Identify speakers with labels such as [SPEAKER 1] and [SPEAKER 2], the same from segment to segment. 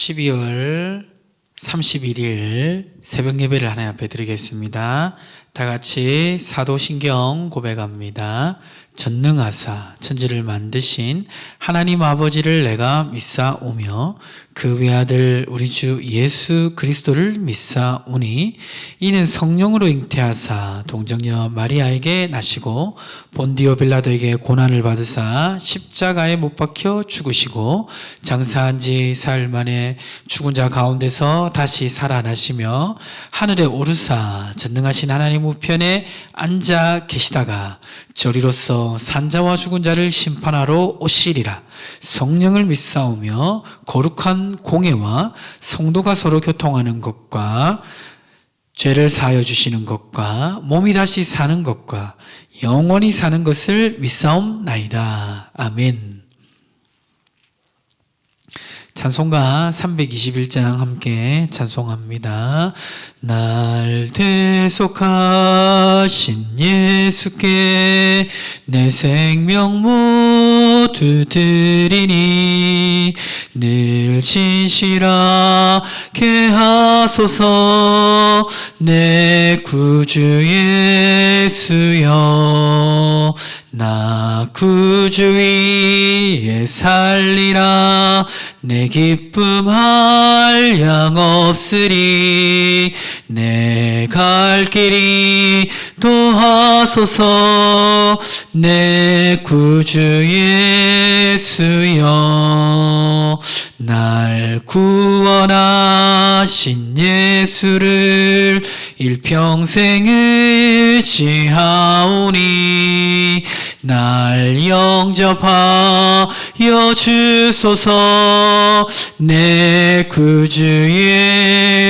[SPEAKER 1] 12월 31일 새벽 예배를 하나님 앞에 드리겠습니다. 다 같이 사도신경 고백합니다. 전능하사 천지를 만드신 하나님 아버지를 내가 믿사오며 그 외아들 우리 주 예수 그리스도를 믿사오니 이는 성령으로 잉태하사 동정녀 마리아에게 나시고 본디오 빌라도에게 고난을 받으사 십자가에 못 박혀 죽으시고 장사한 지 사흘 만에 죽은 자 가운데서 다시 살아나시며 하늘에 오르사 전능하신 하나님 우편에 앉아 계시다가 저리로서 산자와 죽은 자를 심판하러 오시리라. 성령을 믿사오며 거룩한 공예와 성도가 서로 교통하는 것과 죄를 사하여 주시는 것과 몸이 다시 사는 것과 영원히 사는 것을 믿사옵나이다. 아멘. 찬송가 321장 함께 찬송합니다. 날 대속하신 예수께 내 생명 모두 드리니 늘 진실하게 하소서. 내 구주 예수여 나 구주 위에 살리라. 내 기쁨 한량 없으리. 내 갈 길이 도하소서. 내 구주 예수여 날 구원하신 예수를 일평생 의지하오니 날 영접하여 주소서. 내 구주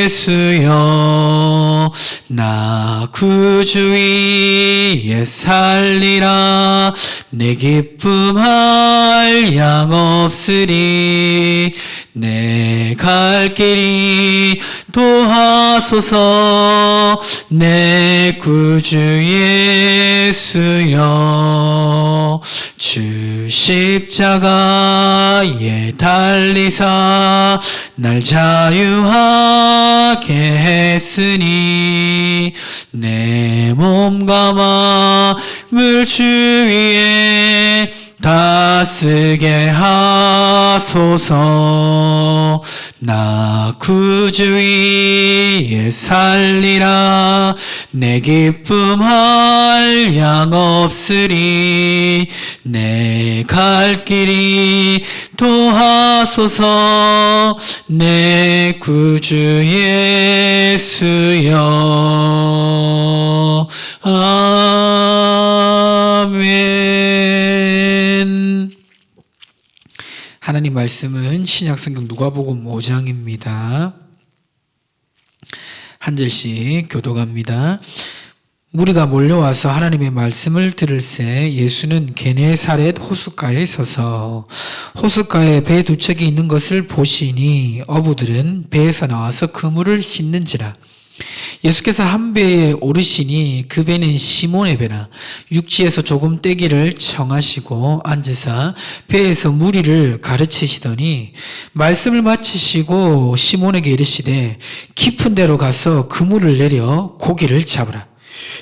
[SPEAKER 1] 예수여 나 구주 위에 살리라. 내 기쁨 한량 없으리. 내 갈 길이 도하소서. 내 구주 예수여 주 십자가에 달리사 날 자유하게 했으니 내 몸과 마음을 주 위에 다스게 하소서. 나 구주 위에 살리라. 내 기쁨 한량 없으리. 내 갈 길이 도하소서. 내 구주 예수여 아멘. 하나님 말씀은 신약성경 누가복음 5장입니다. 한 절씩 교독합니다. 무리가 몰려와서 하나님의 말씀을 들을새 예수는 게네사렛 호숫가에 서서 호숫가에 배 두 척이 있는 것을 보시니 어부들은 배에서 나와서 그물을 씻는지라. 예수께서 한 배에 오르시니 그 배는 시몬의 배라. 육지에서 조금 떼기를 청하시고 앉으사 배에서 무리를 가르치시더니 말씀을 마치시고 시몬에게 이르시되 깊은 데로 가서 그물을 내려 고기를 잡으라.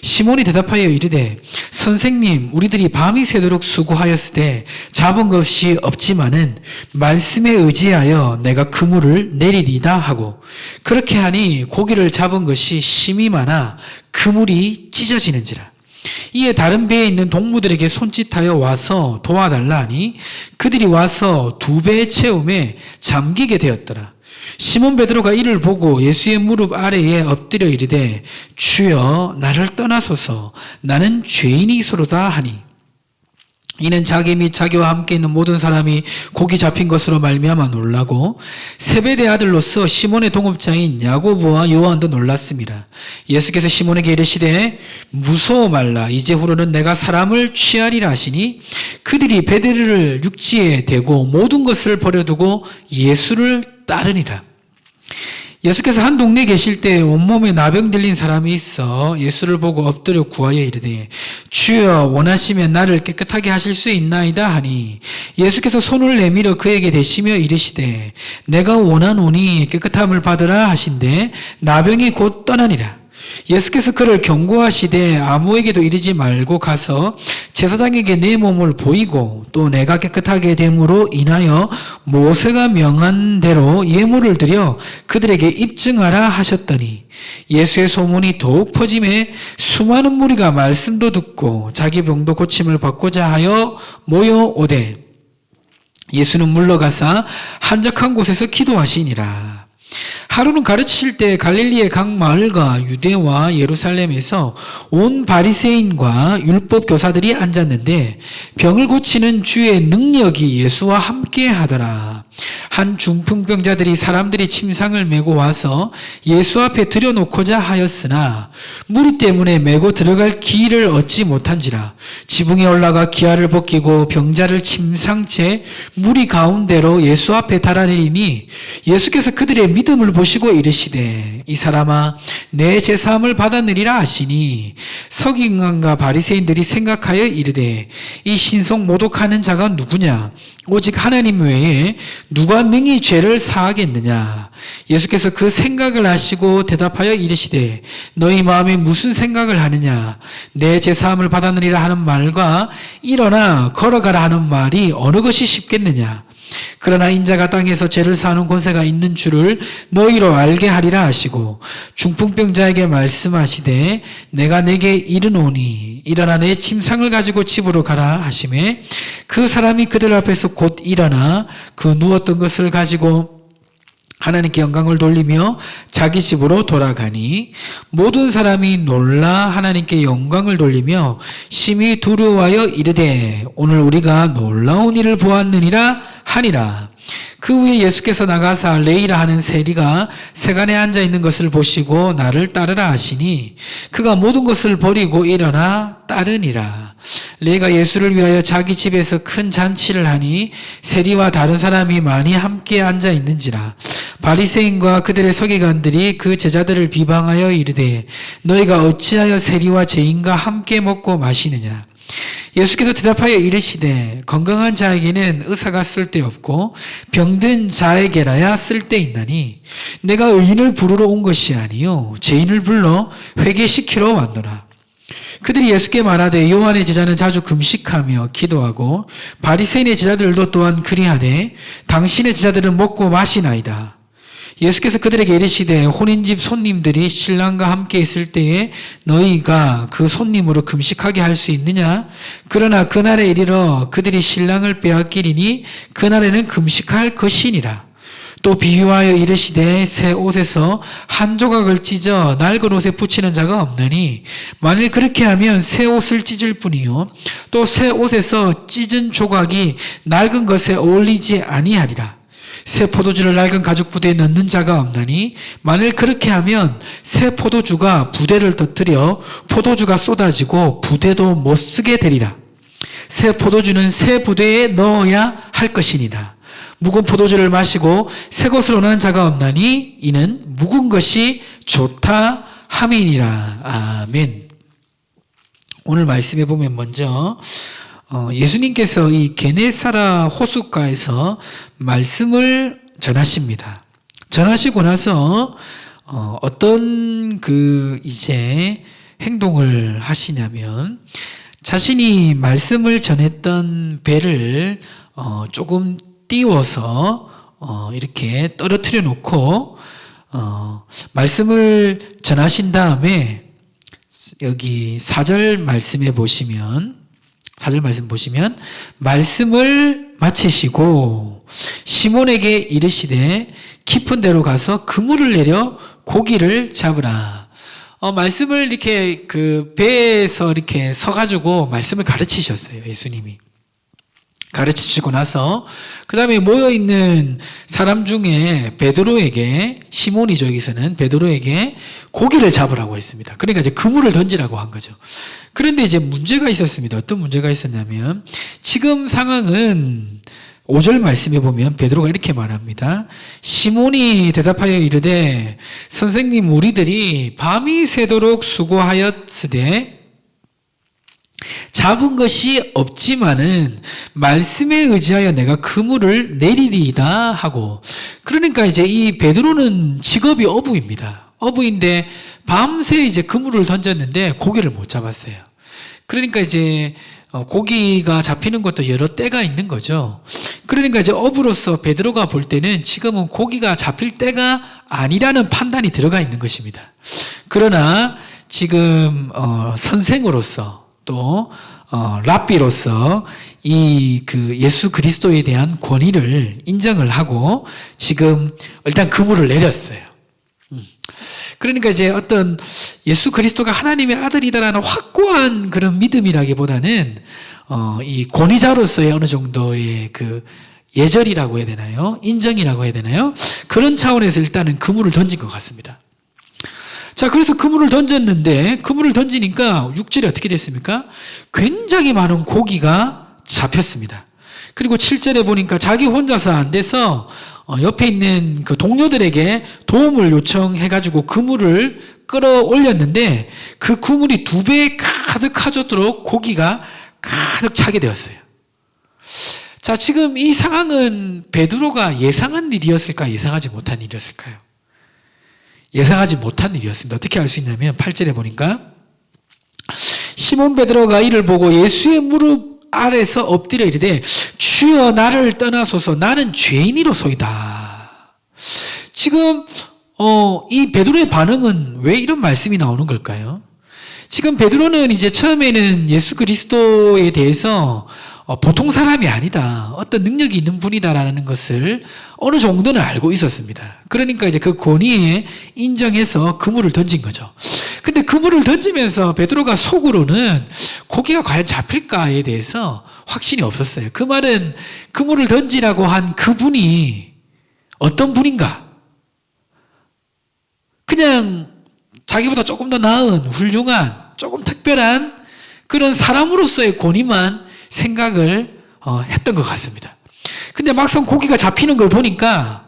[SPEAKER 1] 시몬이 대답하여 이르되 선생님 우리들이 밤이 새도록 수고하였으되 잡은 것이 없지만은 말씀에 의지하여 내가 그물을 내리리다 하고 그렇게 하니 고기를 잡은 것이 심히 많아 그물이 찢어지는지라. 이에 다른 배에 있는 동무들에게 손짓하여 와서 도와달라 하니 그들이 와서 두 배의 채움에 잠기게 되었더라. 시몬 베드로가 이를 보고 예수의 무릎 아래에 엎드려 이르되 주여 나를 떠나소서 나는 죄인이소로다 하니 이는 자기 및 자기와 함께 있는 모든 사람이 고기 잡힌 것으로 말미암아 놀라고 세베대 아들로서 시몬의 동업자인 야고보와 요한도 놀랐습니다. 예수께서 시몬에게 이르시되 무서워 말라. 이제후로는 내가 사람을 취하리라 하시니 그들이 베드로를 육지에 대고 모든 것을 버려두고 예수를 따르니라. 예수께서 한 동네에 계실 때 온몸에 나병 들린 사람이 있어 예수를 보고 엎드려 구하여 이르되 주여 원하시면 나를 깨끗하게 하실 수 있나이다 하니 예수께서 손을 내밀어 그에게 대시며 이르시되 내가 원하노니 깨끗함을 받으라 하신대 나병이 곧 떠나니라. 예수께서 그를 경고하시되 아무에게도 이르지 말고 가서 제사장에게 내 몸을 보이고 또 내가 깨끗하게 됨으로 인하여 모세가 명한 대로 예물을 드려 그들에게 입증하라 하셨더니 예수의 소문이 더욱 퍼짐에 수많은 무리가 말씀도 듣고 자기 병도 고침을 받고자 하여 모여오되 예수는 물러가사 한적한 곳에서 기도하시니라. 하루는 가르치실 때 갈릴리의 각 마을과 유대와 예루살렘에서 온 바리새인과 율법 교사들이 앉았는데 병을 고치는 주의 능력이 예수와 함께 하더라. 한 중풍병자들이 사람들이 침상을 메고 와서 예수 앞에 들여놓고자 하였으나 무리 때문에 메고 들어갈 기회를 얻지 못한지라 지붕에 올라가 기아를 벗기고 병자를 침상채 무리 가운데로 예수 앞에 달아내리니 예수께서 그들의 믿음을 보시고 이르시되 이 사람아 내 제사함을 받았느니라 하시니 서기관과 바리새인들이 생각하여 이르되 이 신성 모독하는 자가 누구냐 오직 하나님 외에 누가 능히 죄를 사하겠느냐. 예수께서 그 생각을 아시고 대답하여 이르시되 너희 마음에 무슨 생각을 하느냐. 내 제사함을 받았느니라 하는 말과 일어나 걸어가라 하는 말이 어느 것이 쉽겠느냐. 그러나 인자가 땅에서 죄를 사하는 권세가 있는 줄을 너희로 알게 하리라 하시고 중풍병자에게 말씀하시되 내가 내게 이르노니 일어나 내 침상을 가지고 집으로 가라 하시매 그 사람이 그들 앞에서 곧 일어나 그 누웠던 것을 가지고 하나님께 영광을 돌리며 자기 집으로 돌아가니 모든 사람이 놀라 하나님께 영광을 돌리며 심히 두려워하여 이르되 오늘 우리가 놀라운 일을 보았느니라 하니라. 그 후에 예수께서 나가사 레이라 하는 세리가 세간에 앉아 있는 것을 보시고 나를 따르라 하시니 그가 모든 것을 버리고 일어나 따르니라. 레이가 예수를 위하여 자기 집에서 큰 잔치를 하니 세리와 다른 사람이 많이 함께 앉아 있는지라. 바리새인과 그들의 서기관들이 그 제자들을 비방하여 이르되 너희가 어찌하여 세리와 죄인과 함께 먹고 마시느냐. 예수께서 대답하여 이르시되 건강한 자에게는 의사가 쓸데없고 병든 자에게라야 쓸데있나니 내가 의인을 부르러 온 것이 아니요 죄인을 불러 회개시키러 왔노라. 그들이 예수께 말하되 요한의 제자는 자주 금식하며 기도하고 바리새인의 제자들도 또한 그리하되 당신의 제자들은 먹고 마시나이다. 예수께서 그들에게 이르시되 혼인집 손님들이 신랑과 함께 있을 때에 너희가 그 손님으로 금식하게 할 수 있느냐? 그러나 그날에 이르러 그들이 신랑을 빼앗기리니 그날에는 금식할 것이니라. 또 비유하여 이르시되 새 옷에서 한 조각을 찢어 낡은 옷에 붙이는 자가 없느니 만일 그렇게 하면 새 옷을 찢을 뿐이요 또 새 옷에서 찢은 조각이 낡은 것에 어울리지 아니하리라. 새 포도주를 낡은 가죽 부대에 넣는 자가 없나니 만일 그렇게 하면 새 포도주가 부대를 터뜨려 포도주가 쏟아지고 부대도 못 쓰게 되리라. 새 포도주는 새 부대에 넣어야 할 것이니라. 묵은 포도주를 마시고 새 것을 원하는 자가 없나니 이는 묵은 것이 좋다 함이니라. 아멘. 오늘 말씀해 보면 먼저 예수님께서 이 게네사라 호숫가에서 말씀을 전하십니다. 전하시고 나서 어떤 이제 행동을 하시냐면 자신이 말씀을 전했던 배를 조금 띄워서 이렇게 떨어뜨려 놓고 말씀을 전하신 다음에 여기 4절 말씀에 보시면 4절 말씀 보시면 말씀을 마치시고 시몬에게 이르시되 깊은 데로 가서 그물을 내려 고기를 잡으라. 말씀을 이렇게 배에서 이렇게 서가지고 말씀을 가르치셨어요. 예수님이. 가르치시고 나서 그 다음에 모여있는 사람 중에 베드로에게 시몬이죠. 여기서는 베드로에게 고기를 잡으라고 했습니다. 그러니까 이제 그물을 던지라고 한 거죠. 그런데 이제 문제가 있었습니다. 어떤 문제가 있었냐면 지금 상황은 5절 말씀에 보면 베드로가 이렇게 말합니다. 시몬이 대답하여 이르되 선생님 우리들이 밤이 새도록 수고하였으되 잡은 것이 없지만은 말씀에 의지하여 내가 그물을 내리리이다 하고, 그러니까 이제 이 베드로는 직업이 어부입니다. 어부인데 밤새 이제 그물을 던졌는데 고기를 못 잡았어요. 그러니까 이제 고기가 잡히는 것도 여러 때가 있는 거죠. 그러니까 이제 어부로서 베드로가 볼 때는 지금은 고기가 잡힐 때가 아니라는 판단이 들어가 있는 것입니다. 그러나 지금 선생으로서 또 랍비로서 이 그 예수 그리스도에 대한 권위를 인정을 하고 지금 일단 그물을 내렸어요. 그러니까 이제 어떤 예수 그리스도가 하나님의 아들이다라는 확고한 그런 믿음이라기보다는 이 권위자로서의 어느 정도의 그 예절이라고 해야 되나요? 인정이라고 해야 되나요? 그런 차원에서 일단은 그물을 던진 것 같습니다. 자, 그래서 그물을 던졌는데 그물을 던지니까 6절이 어떻게 됐습니까? 굉장히 많은 고기가 잡혔습니다. 그리고 7절에 보니까 자기 혼자서 안 돼서 옆에 있는 그 동료들에게 도움을 요청해가지고 그물을 끌어올렸는데 그 그물이 2배 가득 하도록 고기가 가득 차게 되었어요. 자, 지금 이 상황은 베드로가 예상한 일이었을까, 예상하지 못한 일이었을까요? 예상하지 못한 일이었습니다. 어떻게 알 수 있냐면 8절에 보니까 시몬 베드로가 이를 보고 예수의 무릎 아래서 엎드려 이르되 주여 나를 떠나소서 나는 죄인이로소이다. 지금 이 베드로의 반응은 왜 이런 말씀이 나오는 걸까요? 지금 베드로는 이제 처음에는 예수 그리스도에 대해서 보통 사람이 아니다, 어떤 능력이 있는 분이다라는 것을 어느 정도는 알고 있었습니다. 그러니까 이제 그 권위에 인정해서 그물을 던진 거죠. 근데 그물을 던지면서 베드로가 속으로는 고기가 과연 잡힐까에 대해서 확신이 없었어요. 그 말은 그물을 던지라고 한 그분이 어떤 분인가? 그냥 자기보다 조금 더 나은, 훌륭한, 조금 특별한 그런 사람으로서의 권위만 생각을 했던 것 같습니다. 근데 막상 고기가 잡히는 걸 보니까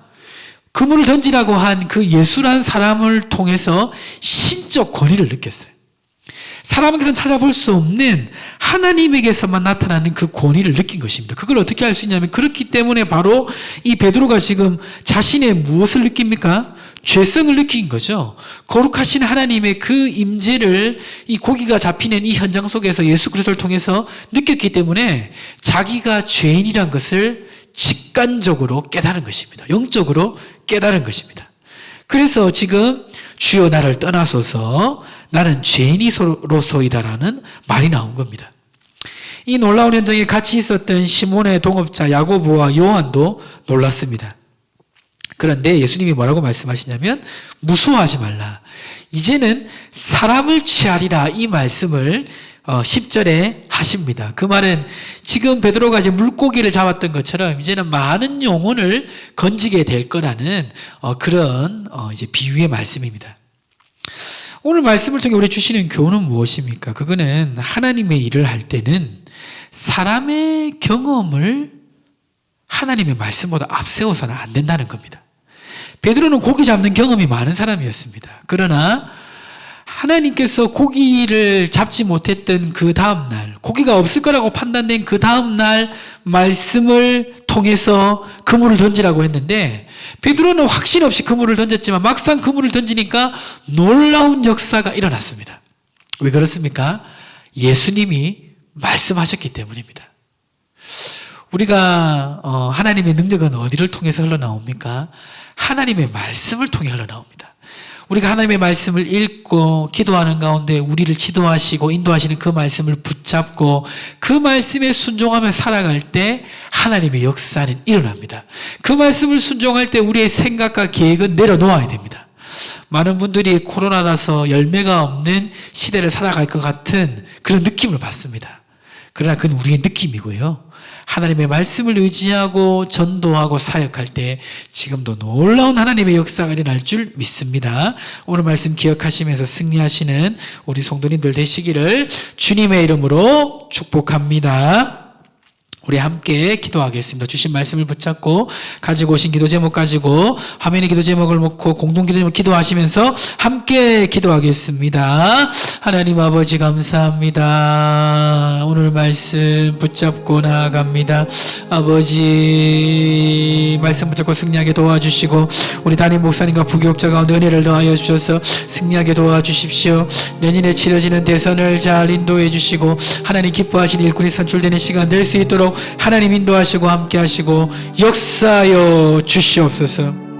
[SPEAKER 1] 그물을 던지라고 한 그 예수란 사람을 통해서 신적 권위를 느꼈어요. 사람에게서는 찾아볼 수 없는 하나님에게서만 나타나는 그 권위를 느낀 것입니다. 그걸 어떻게 알 수 있냐면 그렇기 때문에 바로 이 베드로가 지금 자신의 무엇을 느낍니까? 죄성을 느낀 거죠. 거룩하신 하나님의 그 임재를 이 고기가 잡히는 이 현장 속에서 예수 그리스도를 통해서 느꼈기 때문에 자기가 죄인이란 것을 직관적으로 깨달은 것입니다. 영적으로 깨달은 것입니다. 그래서 지금 주여 나를 떠나소서 나는 죄인이로소이다라는 말이 나온 겁니다. 이 놀라운 현장에 같이 있었던 시몬의 동업자 야고보와 요한도 놀랐습니다. 그런데 예수님이 뭐라고 말씀하시냐면 무서워하지 말라. 이제는 사람을 취하리라 이 말씀을 10절에 하십니다. 그 말은 지금 베드로가 이제 물고기를 잡았던 것처럼 이제는 많은 영혼을 건지게 될 거라는 그런 이제 비유의 말씀입니다. 오늘 말씀을 통해 우리 주시는 교훈은 무엇입니까? 그거는 하나님의 일을 할 때는 사람의 경험을 하나님의 말씀보다 앞세워서는 안 된다는 겁니다. 베드로는 고기 잡는 경험이 많은 사람이었습니다. 그러나 하나님께서 고기를 잡지 못했던 그 다음날, 고기가 없을 거라고 판단된 그 다음날 말씀을 통해서 그물을 던지라고 했는데 베드로는 확신 없이 그물을 던졌지만 막상 그물을 던지니까 놀라운 역사가 일어났습니다. 왜 그렇습니까? 예수님이 말씀하셨기 때문입니다. 우리가 하나님의 능력은 어디를 통해서 흘러나옵니까? 하나님의 말씀을 통해 흘러나옵니다. 우리가 하나님의 말씀을 읽고 기도하는 가운데 우리를 지도하시고 인도하시는 그 말씀을 붙잡고 그 말씀에 순종하며 살아갈 때 하나님의 역사는 일어납니다. 그 말씀을 순종할 때 우리의 생각과 계획은 내려놓아야 됩니다. 많은 분들이 코로나라서 열매가 없는 시대를 살아갈 것 같은 그런 느낌을 받습니다. 그러나 그건 우리의 느낌이고요. 하나님의 말씀을 의지하고 전도하고 사역할 때 지금도 놀라운 하나님의 역사가 일어날 줄 믿습니다. 오늘 말씀 기억하시면서 승리하시는 우리 성도님들 되시기를 주님의 이름으로 축복합니다. 우리 함께 기도하겠습니다. 주신 말씀을 붙잡고 가지고 오신 기도 제목 가지고 화면에 기도 제목을 놓고 공동 기도 제목 기도하시면서 함께 기도하겠습니다. 하나님 아버지 감사합니다. 오늘 말씀 붙잡고 나아갑니다. 아버지 말씀 붙잡고 승리하게 도와주시고 우리 담임 목사님과 부교육자 가운데 은혜를 더하여 주셔서 승리하게 도와주십시오. 내년에 치러지는 대선을 잘 인도해 주시고 하나님 기뻐하시는 일꾼이 선출되는 시간 될 수 있도록 하나님 인도하시고 함께 하시고 역사하여 주시옵소서.